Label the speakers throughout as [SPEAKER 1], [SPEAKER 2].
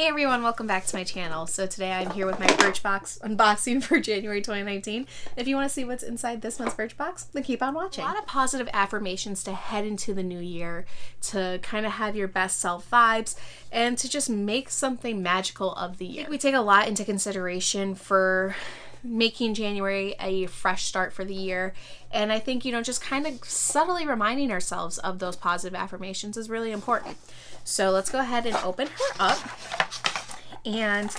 [SPEAKER 1] Hey everyone, welcome back to my channel. So today I'm here with my Birchbox unboxing for January 2019. If you want to see what's inside this month's Birchbox, then keep on watching. A lot of positive affirmations to head into the new year, to kind of have your best self vibes, and to just make something magical of the year. I think we take a lot into consideration for making January a fresh start for the year, and I think, you know, just kind of subtly reminding ourselves of those positive affirmations is really important. So let's go ahead and open her up. And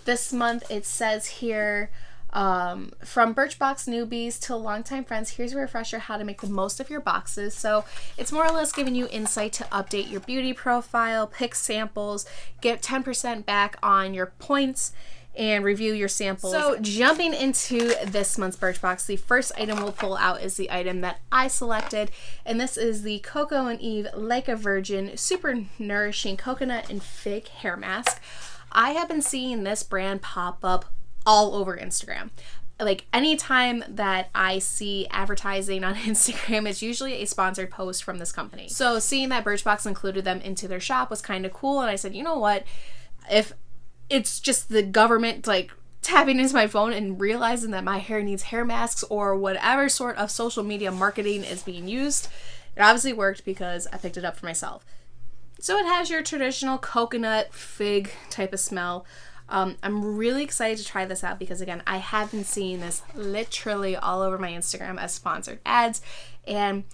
[SPEAKER 1] this month it says here, from Birchbox newbies to longtime friends, here's a refresher how to make the most of your boxes. So it's more or less giving you insight to update your beauty profile, pick samples, get 10% back on your points, and review your samples. So jumping into this month's Birchbox, the first item we'll pull out is the item that I selected, and this is the Coco and Eve Like a Virgin Super Nourishing Coconut and Fig Hair Mask. I have been seeing this brand pop up all over Instagram. Like anytime that I see advertising on Instagram, it's usually a sponsored post from this company. So seeing that Birchbox included them into their shop was kind of cool, and I said, you know what, if it's just the government like tapping into my phone and realizing that my hair needs hair masks or whatever sort of social media marketing is being used, it obviously worked because I picked it up for myself. So it has your traditional coconut fig type of smell. I'm really excited to try this out because, again, I have been seeing this literally all over my Instagram as sponsored ads, and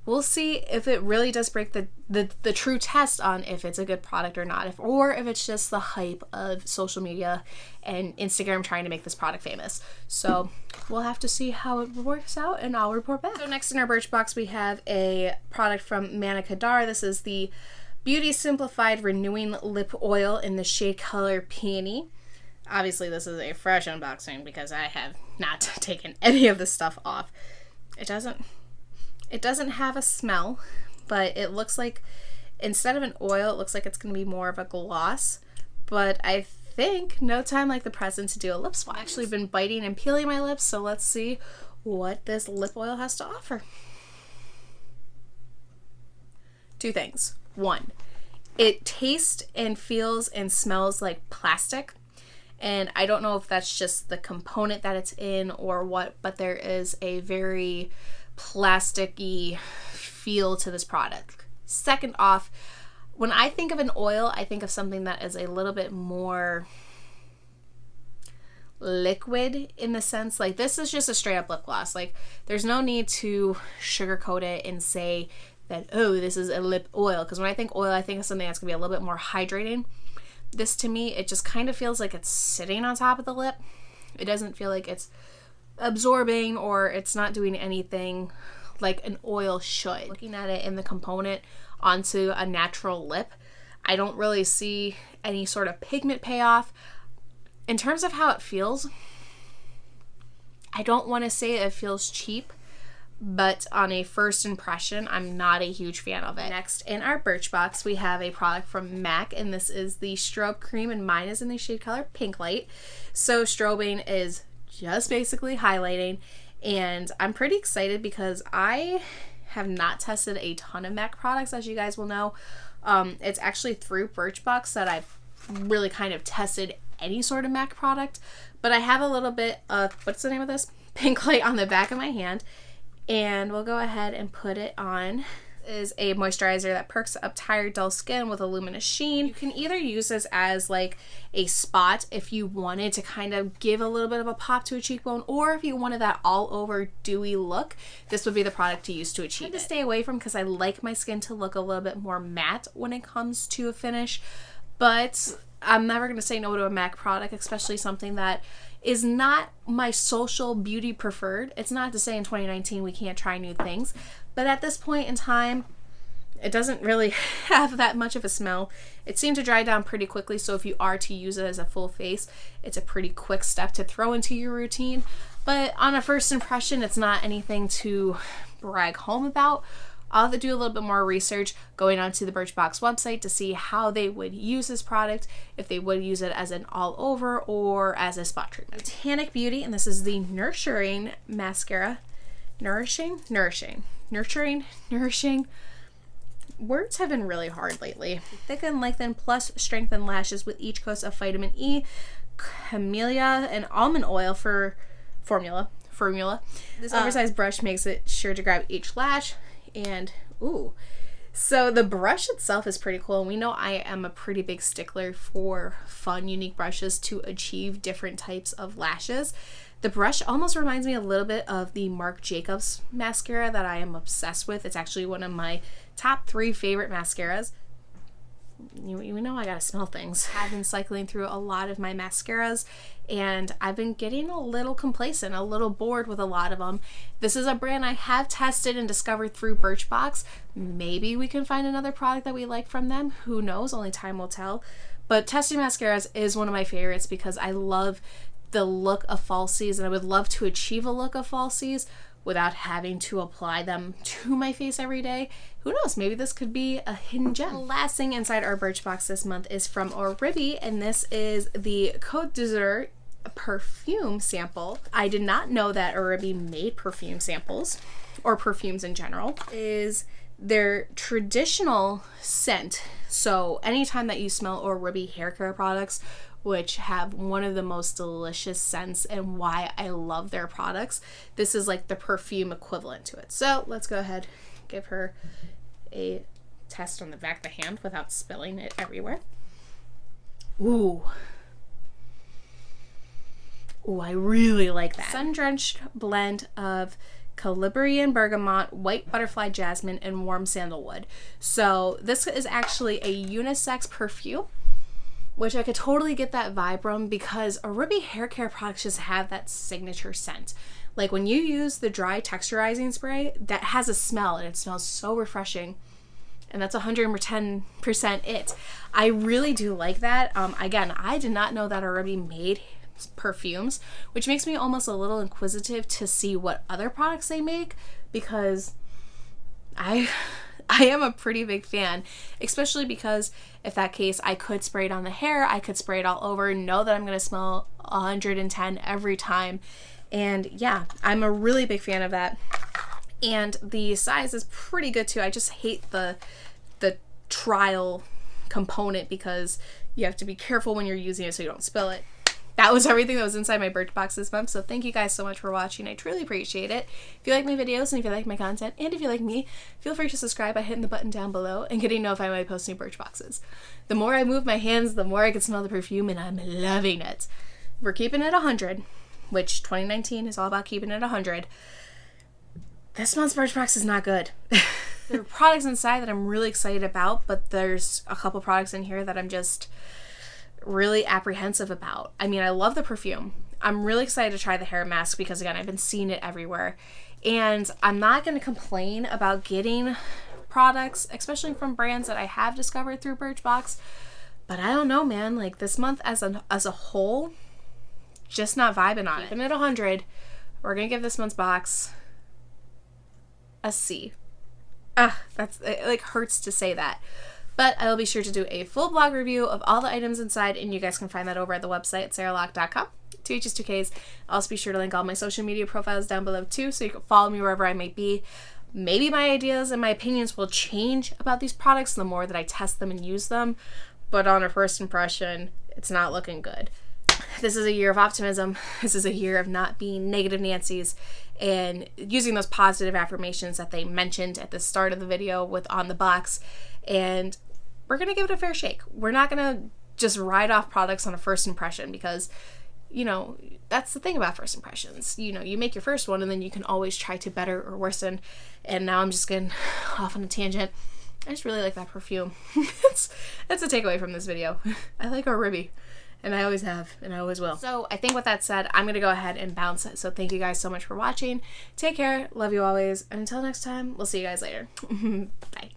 [SPEAKER 1] we'll see if it really does break the true test on if it's a good product or not, or if it's just the hype of social media and Instagram trying to make this product famous. So we'll have to see how it works out, and I'll report back. So next in our Birchbox, we have a product from Manna Kadar. This is the Beauty Simplified Renewing Lip Oil in the shade color Peony. Obviously, this is a fresh unboxing because I have not taken any of this stuff off. It doesn't have a smell, but it looks like instead of an oil, it looks like it's going to be more of a gloss. But I think no time like the present to do a lip swap. I've actually been biting and peeling my lips, so let's see what this lip oil has to offer. Two things. One, it tastes and feels and smells like plastic. And I don't know if that's just the component that it's in or what, but there is a very plasticky feel to this product. Second off, when I think of an oil, I think of something that is a little bit more liquid in the sense, like this is just a straight up lip gloss. Like there's no need to sugarcoat it and say that, oh, this is a lip oil, because when I think oil, I think of something that's gonna be a little bit more hydrating. This, to me, it just kind of feels like it's sitting on top of the lip. It doesn't feel like it's absorbing, or it's not doing anything like an oil should. Looking at it in the component onto a natural lip, I don't really see any sort of pigment payoff. In terms of how it feels, I don't want to say it feels cheap, but on a first impression, I'm not a huge fan of it. Next in our Birchbox, we have a product from MAC, and this is the Strobe Cream, and mine is in the shade color Pinklite. So strobing is just basically highlighting, and I'm pretty excited because I have not tested a ton of MAC products, as you guys will know. It's actually through Birchbox that I've really kind of tested any sort of MAC product, but I have a little bit of, what's the name of this? Pinklite on the back of my hand. And we'll go ahead and put it on. It is a moisturizer that perks up tired, dull skin with a luminous sheen. You can either use this as like a spot if you wanted to kind of give a little bit of a pop to a cheekbone, or if you wanted that all over dewy look, this would be the product to use to achieve it. To stay away from, because I like my skin to look a little bit more matte when it comes to a finish, but I'm never going to say no to a MAC product, especially something that is not my social beauty preferred. It's not to say in 2019 we can't try new things, but at this point in time, it doesn't really have that much of a smell. It seemed to dry down pretty quickly, so if you are to use it as a full face, it's a pretty quick step to throw into your routine. But on a first impression, it's not anything to brag home about. I'll have to do a little bit more research going onto the Birchbox website to see how they would use this product, if they would use it as an all over or as a spot treatment. Beautaniq Beauty, and this is the Nourishing Mascara. Nourishing. words have been really hard lately. Thicken, lengthen, plus strengthen lashes with each coat of vitamin E, camellia, and almond oil for formula. This oversized brush makes it sure to grab each lash, and ooh. So the brush itself is pretty cool, and we know I am a pretty big stickler for fun, unique brushes to achieve different types of lashes. The brush almost reminds me a little bit of the Marc Jacobs mascara that I am obsessed with. It's actually one of my top 3 favorite mascaras. You know I gotta smell things. I've been cycling through a lot of my mascaras, and I've been getting a little complacent, a little bored with a lot of them. This is a brand I have tested and discovered through Birchbox. Maybe we can find another product that we like from them. Who knows? Only time will tell. But testing mascaras is one of my favorites because I love the look of falsies, and I would love to achieve a look of falsies without having to apply them to my face every day. Who knows, maybe this could be a hidden gem. The last thing inside our Birchbox this month is from Oribe, and this is the Côte d'Azur perfume sample. I did not know that Oribe made perfume samples, or perfumes in general. Is their traditional scent. So anytime that you smell Oribe hair care products, which have one of the most delicious scents and why I love their products, this is like the perfume equivalent to it. So let's go ahead, give her a test on the back of the hand without spilling it everywhere. Ooh. Ooh, I really like that. Sun-drenched blend of Calabrian bergamot, white butterfly jasmine, and warm sandalwood. So this is actually a unisex perfume, which I could totally get that vibe from because Oribe hair care products just have that signature scent. Like when you use the dry texturizing spray, that has a smell and it smells so refreshing. And that's 110% it. I really do like that. Again, I did not know that Oribe made perfumes, which makes me almost a little inquisitive to see what other products they make, because I am a pretty big fan, especially because if that case, I could spray it on the hair, I could spray it all over, know that I'm going to smell 110 every time. And yeah, I'm a really big fan of that. And the size is pretty good too. I just hate the trial component because you have to be careful when you're using it so you don't spill it. That was everything that was inside my Birchbox this month, so thank you guys so much for watching. I truly appreciate it. If you like my videos and if you like my content, and if you like me, feel free to subscribe by hitting the button down below and getting notified when I post new Birchboxes. The more I move my hands, the more I can smell the perfume, and I'm loving it. We're keeping it 100, which 2019 is all about keeping it 100. This month's Birchbox is not good. There are products inside that I'm really excited about, but there's a couple products in here that I'm just really apprehensive about. I mean, I love the perfume. I'm really excited to try the hair mask because, again, I've been seeing it everywhere. And I'm not going to complain about getting products, especially from brands that I have discovered through Birchbox. But I don't know, man. Like, this month as a whole, just not vibing on it. Keeping it 100, we're going to give this month's box a C. It like hurts to say that. But I will be sure to do a full blog review of all the items inside, and you guys can find that over at the website at sarahlock.com. 2H's2Ks. I'll also be sure to link all my social media profiles down below too, so you can follow me wherever I may be. Maybe my ideas and my opinions will change about these products the more that I test them and use them, but on a first impression, it's not looking good. This is a year of optimism. This is a year of not being negative Nancy's and using those positive affirmations that they mentioned at the start of the video on the box. And we're going to give it a fair shake. We're not going to just write off products on a first impression because, you know, that's the thing about first impressions. You know, you make your first one and then you can always try to better or worsen. And now I'm just getting off on a tangent. I just really like that perfume. That's a takeaway from this video. I like Oribe. And I always have, and I always will. So I think with that said, I'm going to go ahead and bounce it. So thank you guys so much for watching. Take care. Love you always. And until next time, we'll see you guys later. Bye.